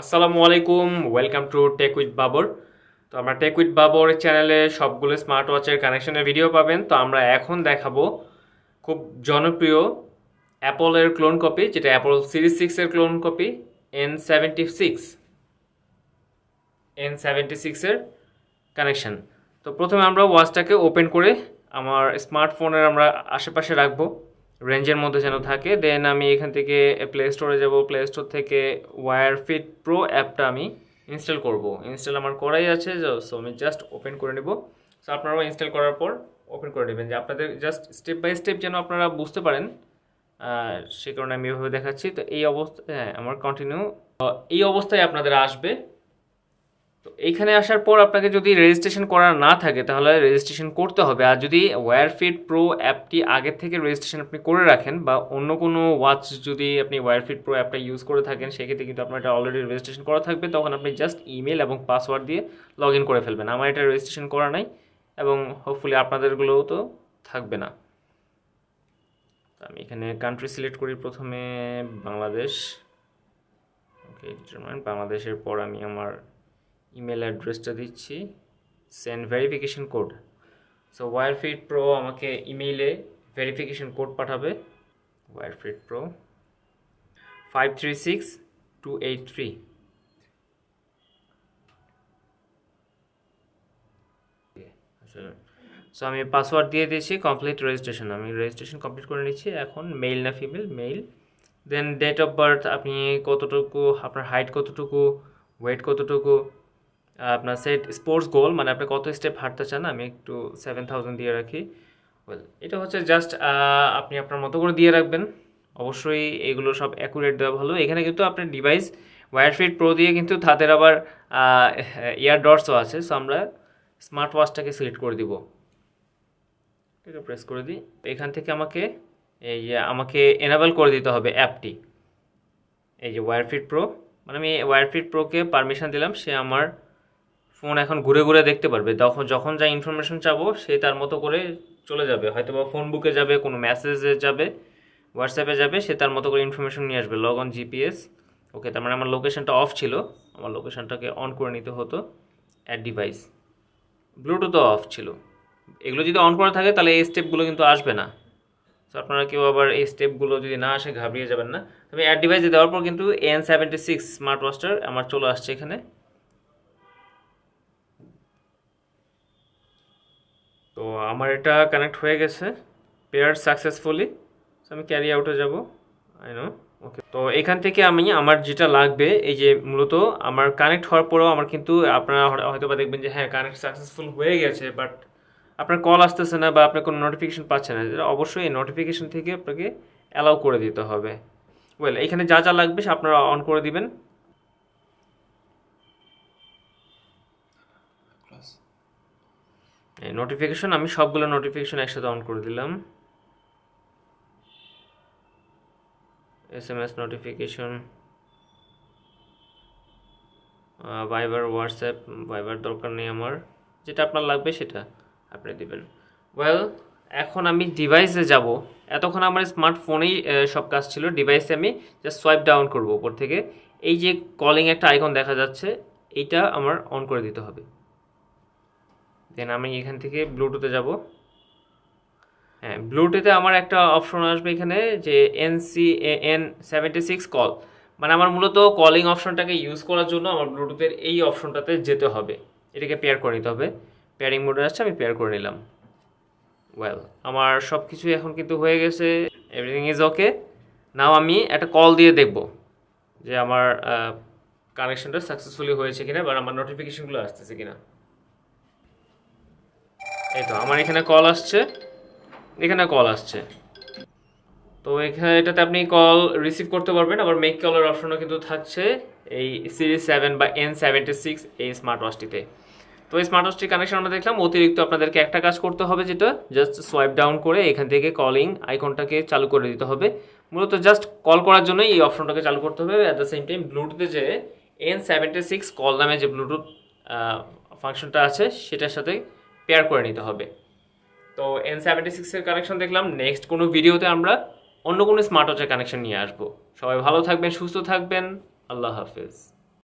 আসসালামু আলাইকুম, welcome to tech with Babar. তো আমরা টেক উইথ বাবর চ্যানেলে সবগুলো স্মার্ট ওয়াচের কানেকশনের ভিডিও পাবেন। তো আমরা এখন দেখাবো খুব জনপ্রিয় অ্যাপলের ক্লোন কপি, যেটা অ্যাপল সিরিজ 6 এর ক্লোন কপি N76 এর কানেকশন। তো প্রথমে আমরা ওয়াচটাকে ওপেন করে আমার স্মার্টফোনের আমরা আশেপাশে রাখবো, রেঞ্জের মধ্যে যেন থাকে। দেন আমি এখান থেকে প্লে স্টোরে যাব, প্লে স্টোর থেকে ওয়্যারফিট প্রো অ্যাপটা আমি ইনস্টল করব। ইনস্টল আমার করাই আছে, সো আমি জাস্ট ওপেন করে নেব। সো আপনারাও ইনস্টল করার পর ওপেন করে নেবেন, যে আপনাদের জাস্ট স্টেপ বাই স্টেপ যেন আপনারা বুঝতে পারেন, সে কারণে আমি এভাবে দেখাচ্ছি। তো এই অবস্থা, হ্যাঁ আমার কন্টিনিউ, এই অবস্থায় আপনাদের আসবে। তো এইখানে আসার পর আপনাকে যদি রেজিস্ট্রেশন করা না থাকে তাহলে রেজিস্ট্রেশন করতে হবে। আর যদি ওয়্যারফিট প্রো অ্যাপটি আগের থেকে রেজিস্ট্রেশন আপনি করে রাখেন, বা অন্য কোনো ওয়াচ যদি আপনি ওয়্যারফিট প্রো অ্যাপটা ইউজ করে থাকেন, সেক্ষেত্রে কিন্তু আপনার এটা অলরেডি রেজিস্ট্রেশন করা থাকবে। তখন আপনি জাস্ট ইমেল এবং পাসওয়ার্ড দিয়ে লগ ইন করে ফেলবেন। আমার এটা রেজিস্ট্রেশন করা নাই, এবং হোপফুলি আপনাদেরগুলোও তো থাকবে না। আমি এখানে কান্ট্রি সিলেক্ট করি, প্রথমে বাংলাদেশ। ওকে, বাংলাদেশের পর আমি আমার ইমেল অ্যাড্রেসটা দিচ্ছি, send verification code. So Wearfit Pro আমাকে ইমেইলে ভেরিফিকেশন কোড পাঠাবে, ওয়্যারফিট প্রো 536283। সো আমি পাসওয়ার্ড দিয়ে দিয়েছি, কমপ্লিট রেজিস্ট্রেশন। আমি রেজিস্ট্রেশন কমপ্লিট করে নিচ্ছি। এখন মেইল না female, male. Then date of birth, আপনি কতটুকু, আপনার হাইট কতটুকু, ওয়েট কতটুকু, আপনার সেট স্পোর্টস গোল, মানে আপনি কত স্টেপ হাঁটতে চান। আমি একটু 7000 দিয়ে রাখি। ওয়েল, এটা হচ্ছে জাস্ট আপনি আপনার মতো করে দিয়ে রাখবেন। অবশ্যই এগুলো সব অ্যাকুরেট দেওয়া ভালো। এখানে কিন্তু আপনার ডিভাইস ওয়্যারফিট প্রো দিয়ে কিন্তু তাদের আবার ইয়ার ডটসও আছে। সো আমরা স্মার্ট ওয়াচটাকে সিলেক্ট করে দিব, এটা প্রেস করে দিই। এখান থেকে আমাকে আমাকে এনাবেল করে দিতে হবে অ্যাপটি, এই যে ওয়্যারফিট প্রো। মানে আমি ওয়্যারফিট প্রোকে পারমিশন দিলাম, সে আমার ফোন এখন ঘুরে ঘুরে দেখতে পারবে। যখন যা ইনফরমেশন চাবো সে তার মতো করে চলে যাবে, হয়তো বা ফোন বুকে যাবে, কোনো মেসেজে যাবে, হোয়াটসঅ্যাপে যাবে, সে তার মতো করে ইনফরমেশন নিয়ে আসবে। Log on GPS. ওকে, তার মানে আমার লোকেশনটা অফ ছিল, আমার লোকেশনটাকে অন করে নিতে হতো। অ্যাড ডিভাইস, ব্লুটুথও অফ ছিল। এগুলো যদি অন করা থাকে তাহলে এই স্টেপগুলো কিন্তু আসবে না। তো আপনারা কেউ আবার এই স্টেপগুলো যদি না আসে ঘাবড়িয়ে যাবেন না। তবে অ্যাড ডিভাইসে দেওয়ার পর কিন্তু N76 স্মার্ট ওয়াচটার আমার চলে আসছে এখানে। তো আমার এটা কানেক্ট হয়ে গেছে, পেয়ার সাকসেসফুলি। তো আমি ক্যারি আউটে যাব, আই নো। ওকে, তো এখান থেকে আমি আমার যেটা লাগবে, এই যে মূলত আমার কানেক্ট হওয়ার পরেও আমার কিন্তু, আপনারা হয়তো বা দেখবেন যে হ্যাঁ কানেক্ট সাকসেসফুল হয়ে গেছে, বাট আপনার কল আসতেছে না বা আপনার কোনো নোটিফিকেশন পাচ্ছেন না, যেটা অবশ্যই এই নোটিফিকেশন থেকে আপনাকে অ্যালাউ করে দিতে হবে। ওয়েল, এখানে যা যা লাগবে আপনারা অন করে দিবেন। এই নোটিফিকেশন, আমি সবগুলো নোটিফিকেশন একসাথে অন করে দিলাম। SMS notification, Viber, WhatsApp. Viber দরকার নেই আমার, যেটা আপনার লাগবে সেটা আপনি দিবেন। ওয়েল, এখন আমি ডিভাইসে যাব। এতক্ষণ আমার স্মার্টফোনেই সব কাজ ছিল। ডিভাইসে আমি জাস্ট সোয়াইপ ডাউন করব উপর থেকে, এই যে কলিং একটা আইকন দেখা যাচ্ছে, এইটা আমার অন করে দিতে হবে। দেন আমি এখান থেকে ব্লুটুথে যাব। হ্যাঁ, ব্লুটুথে আমার একটা অপশন আসবে এখানে, যে N76 কল। মানে আমার মূলত কলিং অপশনটাকে ইউজ করার জন্য আমার ব্লুটুথের এই অপশনটাতে যেতে হবে, এটাকে পেয়ার করে নিতে হবে। পেয়ারিং মোডে আসছে, আমি পেয়ার করে নিলাম। ওয়েল, আমার সব কিছুই এখন কিন্তু হয়ে গেছে, এভরিথিং ইজ ওকে। নাও আমি একটা কল দিয়ে দেখব যে আমার কানেকশনটা সাকসেসফুলি হয়েছে কিনা, বা আমার নোটিফিকেশনগুলো আসতেছে কিনা। এই তো আমার এখানে কল আসছে, এখানে কল আসছে। তো এখানে এটাতে আপনি কল রিসিভ করতে পারবেন। আবার মেক কলের অপশনও কিন্তু থাকছে এই সিরিজ 7 বা N76 এই স্মার্ট ওয়াচটিতে। তো এই স্মার্ট ওয়াচটির কানেকশন আমরা দেখলাম। অতিরিক্ত আপনাদেরকে একটা কাজ করতে হবে, যেটা জাস্ট সোয়াইপ ডাউন করে এখান থেকে কলিং আইকনটাকে চালু করে দিতে হবে। মূলত জাস্ট কল করার জন্য এই অপশনটাকে চালু করতে হবে। অ্যাট দ্য সেম টাইম ব্লুটুথে যে N76 কল নামে যে ব্লুটুথ ফাংশনটা আছে সেটার সাথে পেয়ার করে নিতে হবে। তো N76 এর কানেকশন দেখলাম। নেক্সট কোনো ভিডিওতে আমরা অন্য কোনো স্মার্ট ওয়াচের কানেকশন নিয়ে আসবো। সবাই ভালো থাকবেন, সুস্থ থাকবেন। আল্লাহ হাফেজ।